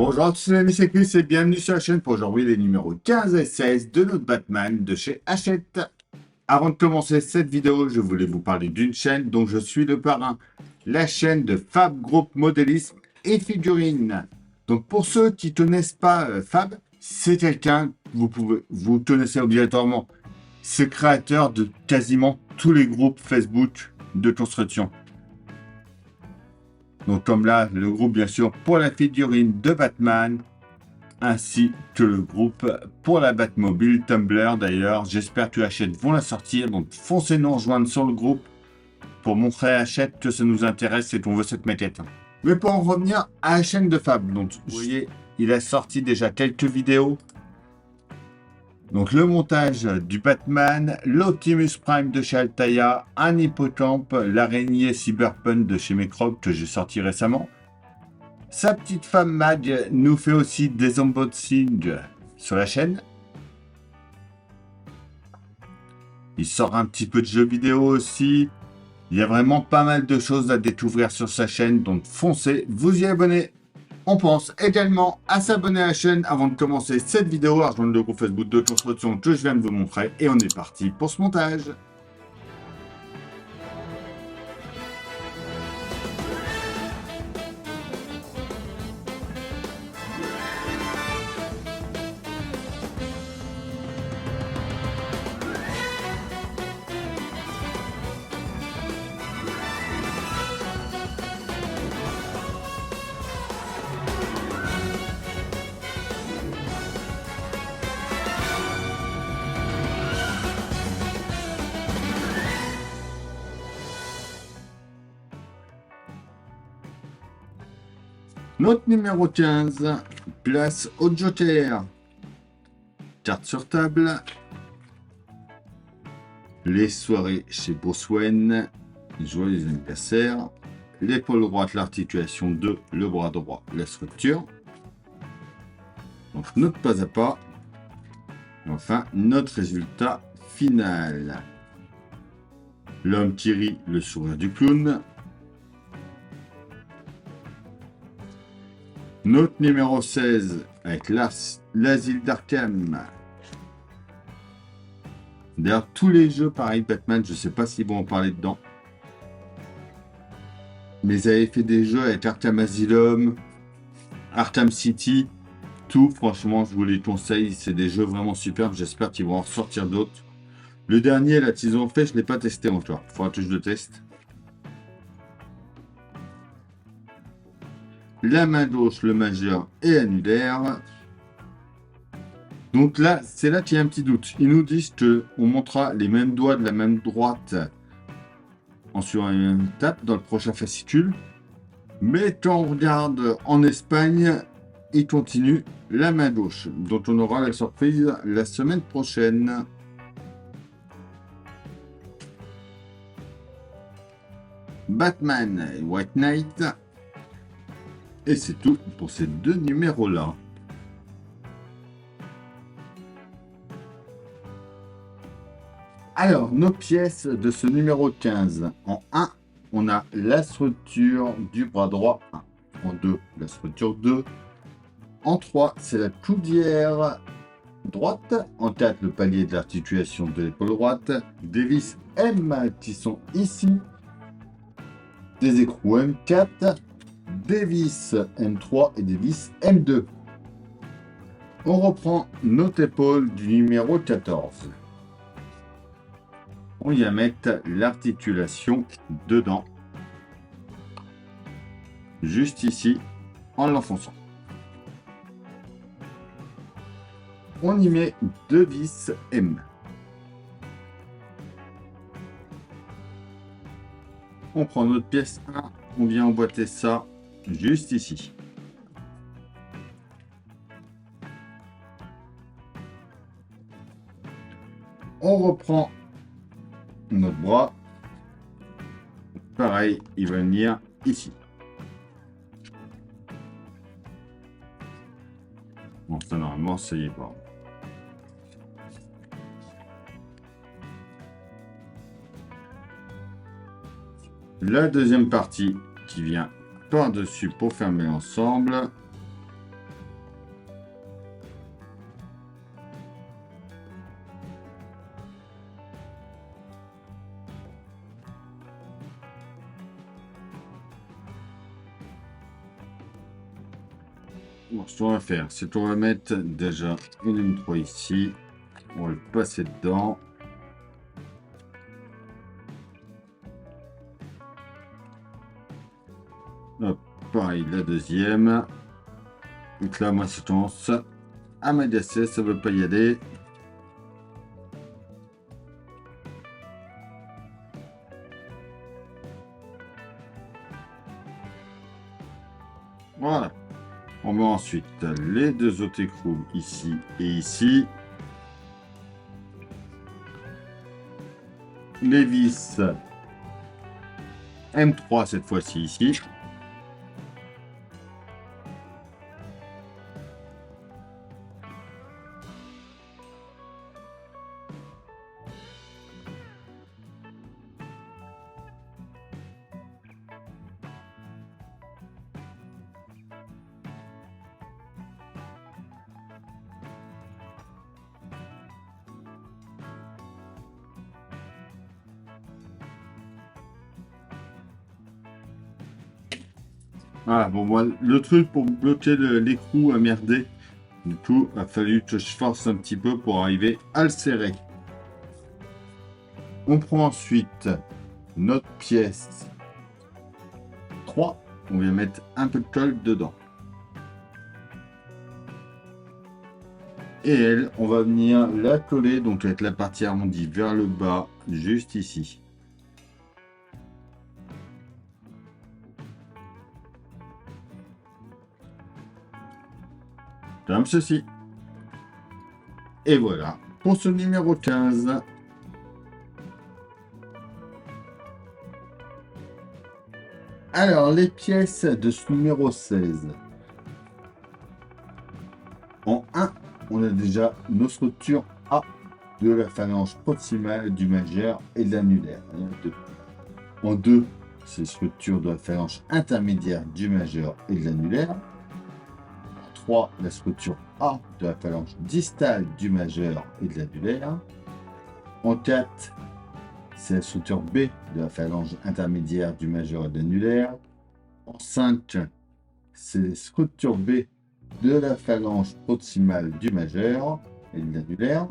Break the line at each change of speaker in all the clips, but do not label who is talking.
Bonjour à tous les amis, c'est Chris et bienvenue sur la chaîne pour aujourd'hui les numéros 15 et 16 de notre Batman de chez Hachette. Avant de commencer cette vidéo, je voulais vous parler d'une chaîne dont je suis le parrain, la chaîne de Fab Group Modélisme et Figurines. Donc pour ceux qui ne connaissent pas Fab, c'est quelqu'un que vous connaissez obligatoirement. C'est créateur de quasiment tous les groupes Facebook de construction. Donc comme là, le groupe bien sûr pour la figurine de Batman, ainsi que le groupe pour la Batmobile Tumblr d'ailleurs. J'espère que Hachette vont la sortir, donc foncez nous rejoindre sur le groupe pour montrer à Hachette que ça nous intéresse et qu'on veut cette maquette. Mais pour en revenir à la chaîne de Fab, donc vous voyez, il a sorti déjà quelques vidéos. Donc le montage du Batman, l'Optimus Prime de chez Altaïa, un hippocampe, l'araignée Cyberpunk de chez Microbe que j'ai sorti récemment. Sa petite femme Mag nous fait aussi des unboxings sur la chaîne. Il sort un petit peu de jeux vidéo aussi. Il y a vraiment pas mal de choses à découvrir sur sa chaîne, donc foncez, vous y abonnez. On pense également à s'abonner à la chaîne avant de commencer cette vidéo, à rejoindre le groupe Facebook de construction que je viens de vous montrer. Et on est parti pour ce montage. Note numéro 15, place au Joker. Carte sur table. Les soirées chez Bruce Wayne. Joyeux anniversaire. L'épaule droite, l'articulation 2, le bras droit, la structure. Donc note pas à pas. Enfin, notre résultat final. L'homme qui rit, le sourire du clown. Note numéro 16 avec l'asile d'Arkham. D'ailleurs, tous les jeux, pareil, Batman, je sais pas s'ils vont en parler dedans. Mais ils avaient fait des jeux avec Arkham Asylum, Arkham City, tout. Franchement, je vous les conseille. C'est des jeux vraiment superbes. J'espère qu'ils vont en sortir d'autres. Le dernier, là, qu'ils ont fait, je ne l'ai pas testé encore. Il faudra que je le teste. La main gauche, le majeur et annulaire. Donc là, c'est là qu'il y a un petit doute. Ils nous disent qu'on montrera les mêmes doigts de la même droite sur une tape dans le prochain fascicule. Mais quand on regarde en Espagne, il continue la main gauche, dont on aura la surprise la semaine prochaine. Batman et White Knight. Et c'est tout pour ces deux numéros-là. Alors, nos pièces de ce numéro 15. En 1, on a la structure du bras droit 1. En 2, la structure 2. En 3, c'est la coudière droite. En 4, le palier de l'articulation de l'épaule droite. Des vis M qui sont ici. Des écrous M4. Des vis M3 et des vis M2. On reprend notre épaule du numéro 14. On y va mettre l'articulation dedans. Juste ici, en l'enfonçant. On y met deux vis M. On prend notre pièce 1, on vient emboîter ça juste ici. On reprend notre bras. Pareil, il va venir ici. Bon, ça normalement, ça y est pas. La deuxième partie qui vient par-dessus pour fermer l'ensemble. Bon, ce qu'on va faire, c'est qu'on va mettre déjà une M3 ici. On va le passer dedans. Hop, pareil, la deuxième. Donc là, moi, c'est tendance à m'agacer, ça veut pas y aller. Voilà. On met ensuite les deux autres écrous ici et ici. Les vis M3 cette fois-ci ici. Voilà, bon, moi, le truc pour bloquer l'écrou a merdé. Du coup, il a fallu que je force un petit peu pour arriver à le serrer. On prend ensuite notre pièce 3. On vient mettre un peu de colle dedans. Et elle, on va venir la coller, donc avec la partie arrondie vers le bas, juste ici. Comme ceci. Et voilà, pour ce numéro 15. Alors, les pièces de ce numéro 16. En 1, on a déjà nos structures A de la phalange proximale, du majeur et de l'annulaire. En 2, c'est structure de la phalange intermédiaire, du majeur et de l'annulaire. En 3, la structure A de la phalange distale, du majeur et de l'annulaire. En 4, c'est la structure B de la phalange intermédiaire, du majeur et de l'annulaire. En 5, c'est la structure B de la phalange proximale du majeur et de l'annulaire.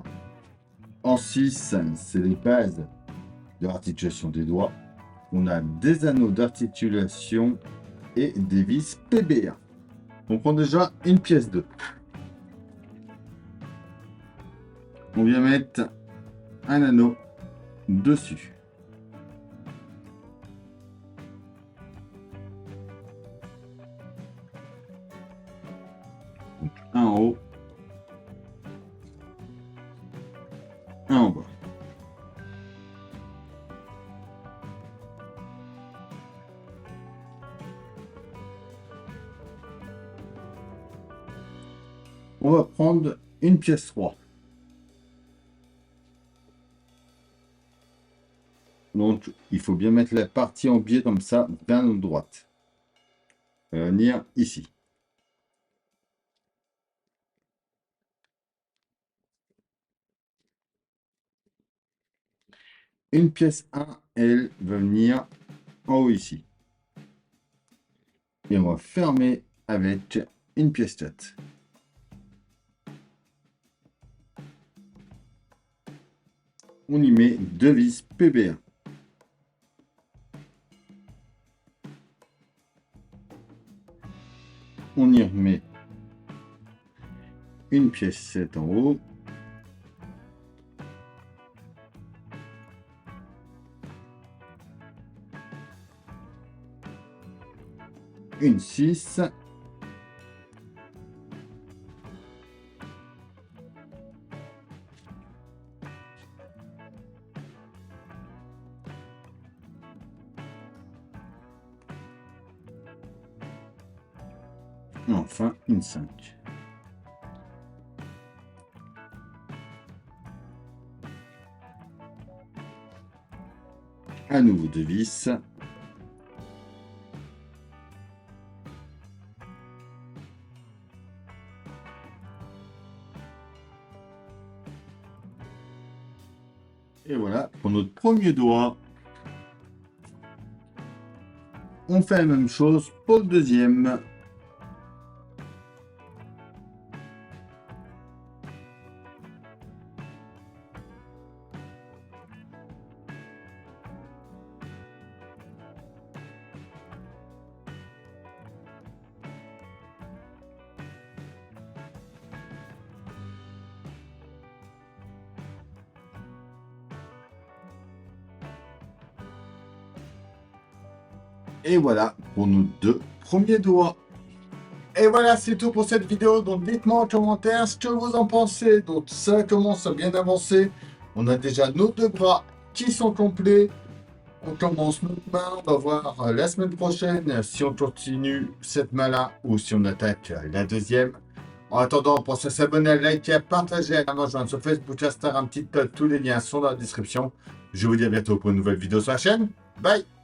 En 6, c'est les bases de l'articulation des doigts. On a des anneaux d'articulation et des vis PB1. On prend déjà une pièce 2. On vient mettre un anneau dessus. Donc, un en haut, un en bas. On va prendre une pièce 3. Donc, il faut bien mettre la partie en biais comme ça, vers notre droite. On va venir ici. Une pièce 1, elle va venir en haut ici. Et on va fermer avec une pièce 4. On y met deux vis PB1. On y remet une pièce 7 en haut. Une 6. Et enfin une 5. À nouveau deux vis. Et voilà, pour notre premier doigt, on fait la même chose pour le deuxième. Et voilà pour nos 2 premiers doigts. Et voilà, c'est tout pour cette vidéo. Donc dites-moi en commentaire ce que vous en pensez. Donc ça commence à bien avancer. On a déjà nos 2 bras qui sont complets. On commence notre main. On va voir la semaine prochaine si on continue cette main-là ou si on attaque la deuxième. En attendant, pensez à s'abonner, à liker, à partager, à nous rejoindre sur Facebook, Instagram, TikTok. Tous les liens sont dans la description. Je vous dis à bientôt pour une nouvelle vidéo sur la chaîne. Bye!